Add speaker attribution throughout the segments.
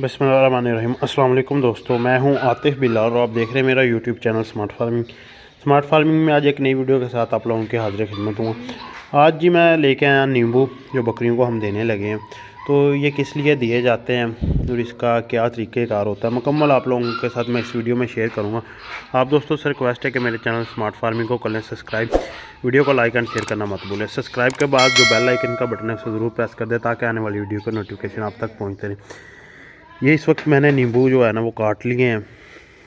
Speaker 1: बिस्मिल्लाहिर्रहमानिर्रहीम। अस्सलाम वालेकुम दोस्तों, मैं हूं आतिफ बिल्ला और आप देख रहे हैं मेरा YouTube channel smart farming. Smart farming में आज एक नई वीडियो के साथ आप लोगों की हाजिर खिदमत हूँ। आज जी मैं लेके आया नींबू, जो बकरियों को हम देने लगे हैं। तो ये किस लिए दिए जाते हैं और इसका क्या तरीक़ेकार होता है, मुकम्मल आप लोगों के साथ मैं इस वीडियो में शेयर करूँगा। आप दोस्तों से रिक्वेस्ट है कि मेरे चैनल स्मार्ट फार्मिंग को कर लें सब्सक्राइब, वीडियो को लाइक एंड शेयर करना मत भूलें। सब्सक्राइब के बाद जो बेल आइकन का बटन है उसे ज़रूर प्रेस कर दें ताकि आने वाली वीडियो का नोटिफिकेशन आप तक पहुँचते रहे। ये इस वक्त मैंने नींबू जो है ना वो काट लिए हैं,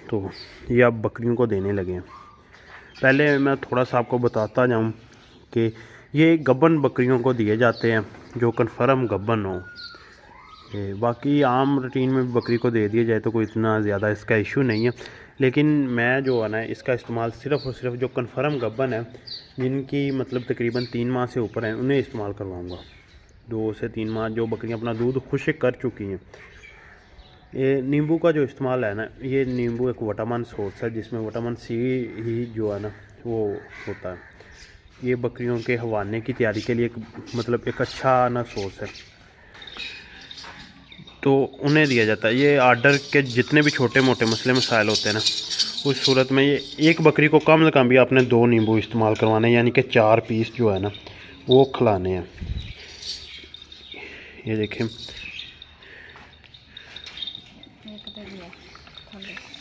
Speaker 1: तो ये अब बकरियों को देने लगे हैं। पहले मैं थोड़ा सा आपको बताता जाऊं कि ये गब्बन बकरियों को दिए जाते हैं जो कन्फर्म गब्बन हो। बाकी आम रूटीन में बकरी को दे दिया जाए तो कोई इतना ज़्यादा इसका इशू नहीं है, लेकिन मैं जो है ना इसका इस्तेमाल सिर्फ़ और सिर्फ जो कन्फर्म गब्बन है, जिनकी मतलब तकरीबन 3 माह से ऊपर हैं, उन्हें इस्तेमाल करवाऊँगा। 2 से 3 माह जो बकरियाँ अपना दूध खुश्क कर चुकी हैं। ये नींबू का जो इस्तेमाल है ना, ये नींबू एक विटामिन सोर्स है जिसमें विटामिन सी ही जो है ना वो होता है। ये बकरियों के हवाने की तैयारी के लिए एक अच्छा ना सोर्स है, तो उन्हें दिया जाता है। ये आर्डर के जितने भी छोटे मोटे मसले मसाइल होते हैं ना, उस सूरत में ये एक बकरी को कम से कम भी आपने 2 नींबू इस्तेमाल करवाने, यानी कि 4 पीस जो है ना वो खिलाने हैं। ये देखें,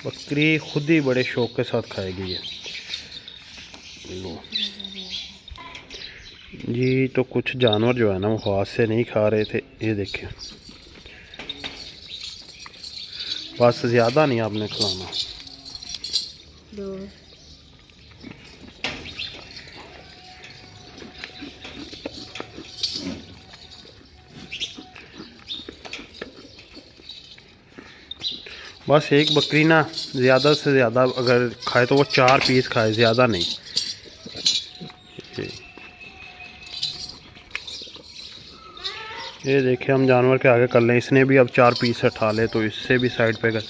Speaker 1: बकरी खुद ही बड़े शौक के साथ खाएगी ये। लो जी, तो कुछ जानवर जो है ना वो हाथ से नहीं खा रहे थे। ये देखें, बस ज़्यादा नहीं आपने खिलाना। बस एक बकरी ना ज़्यादा से ज़्यादा अगर खाए तो वो 4 पीस खाए, ज़्यादा नहीं। ये देखिए, हम जानवर के आगे कर लें, इसने भी अब 4 पीस उठा ले तो इससे भी साइड पे कर।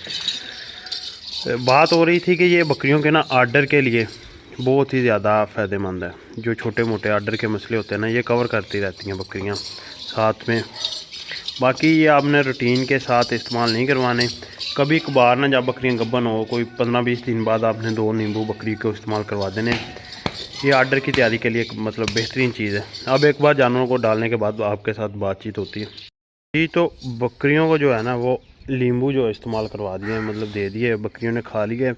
Speaker 1: बात हो रही थी कि ये बकरियों के ना आर्डर के लिए बहुत ही ज़्यादा फ़ायदेमंद है। जो छोटे मोटे आर्डर के मसले होते हैं ना, ये कवर करती रहती हैं बकरियां साथ में। बाकी ये आपने रूटीन के साथ इस्तेमाल नहीं करवाने। कभी कभार ना जब बकरियां गब्बन हो, कोई 15-20 दिन बाद आपने 2 नींबू बकरी को इस्तेमाल करवा देने। ये आर्डर की तैयारी के लिए एक बेहतरीन चीज़ है। अब एक बार जानवरों को डालने के बाद आपके साथ बातचीत होती है जी। तो बकरियों को जो है ना वो नींबू जो इस्तेमाल करवा दिए, दे दिए, बकरियों ने खा लिए।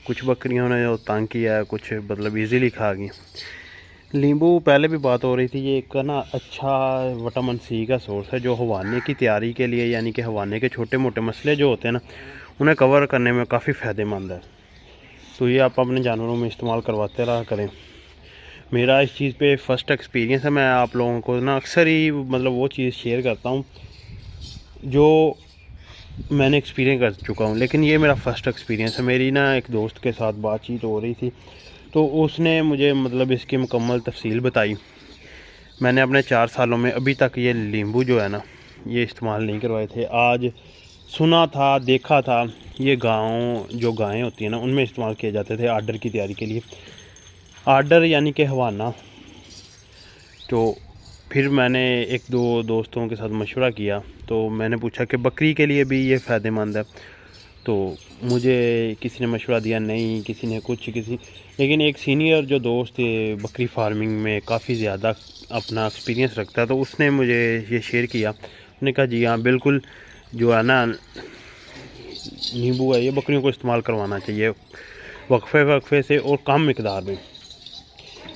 Speaker 1: कुछ बकरियों ने जो तंग किया है, कुछ ईज़िली खा गई। नींबू पहले भी बात हो रही थी, ये एक ना अच्छा विटामिन सी का सोर्स है जो हवाने की तैयारी के लिए, यानी कि हवाने के छोटे मोटे मसले जो होते हैं ना उन्हें कवर करने में काफ़ी फ़ायदेमंद है। तो ये आप अपने जानवरों में इस्तेमाल करवाते रहा करें। मेरा इस चीज़ पे फ़र्स्ट एक्सपीरियंस है। मैं आप लोगों को ना अक्सर ही वो चीज़ शेयर करता हूँ जो मैंने एक्सपीरियंस कर चुका हूँ, लेकिन ये मेरा फ़र्स्ट एक्सपीरियंस है। मेरी ना एक दोस्त के साथ बातचीत हो रही थी, तो उसने मुझे इसकी मुकम्मल तफसील बताई। मैंने अपने 4 सालों में अभी तक ये नींबू जो है ना ये इस्तेमाल नहीं करवाए थे। आज सुना था, देखा था, ये जो गायें होती हैं ना उनमें इस्तेमाल किए जाते थे आर्डर की तैयारी के लिए। आर्डर यानी कि हवाना। तो फिर मैंने 1-2 दोस्तों के साथ मशवरा किया, तो मैंने पूछा कि बकरी के लिए भी ये फ़ायदेमंद है। तो मुझे किसी ने मशवरा दिया नहीं, किसी ने कुछ, लेकिन एक सीनियर जो दोस्त बकरी फार्मिंग में काफ़ी ज़्यादा अपना एक्सपीरियंस रखता है, तो उसने मुझे ये शेयर किया। उसने कहा जी हाँ बिल्कुल, जो है ना नींबू है ये बकरियों को इस्तेमाल करवाना चाहिए वक्फे से और कम मिकदार में।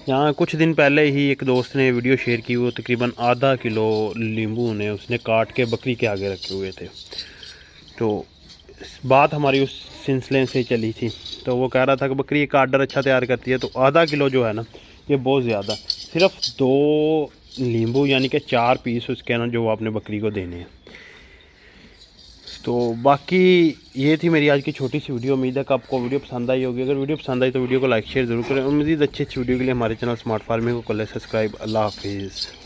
Speaker 1: यहाँ कुछ दिन पहले ही एक दोस्त ने वीडियो शेयर की, वो तकरीबन आधा किलो नींबू ने उसने काट के बकरी के आगे रखे हुए थे। तो बात हमारी उस सिलसिले से चली थी, तो वो कह रहा था कि बकरी एक आर्डर अच्छा तैयार करती है, तो आधा किलो जो है ना ये बहुत ज़्यादा। सिर्फ 2 नींबू यानी कि 4 पीस उसके ना जो आपने बकरी को देने हैं। तो बाकी ये थी मेरी आज की छोटी सी वीडियो। उम्मीद है कि आपको वीडियो पसंद आई होगी। अगर वीडियो पसंद आई तो वीडियो को लाइक शेयर ज़रूर करें और मज़ीद अच्छी वीडियो के लिए हमारे चैनल स्मार्ट फार्मिंग को कर लें सब्सक्राइब। अल्लाह हाफिज़।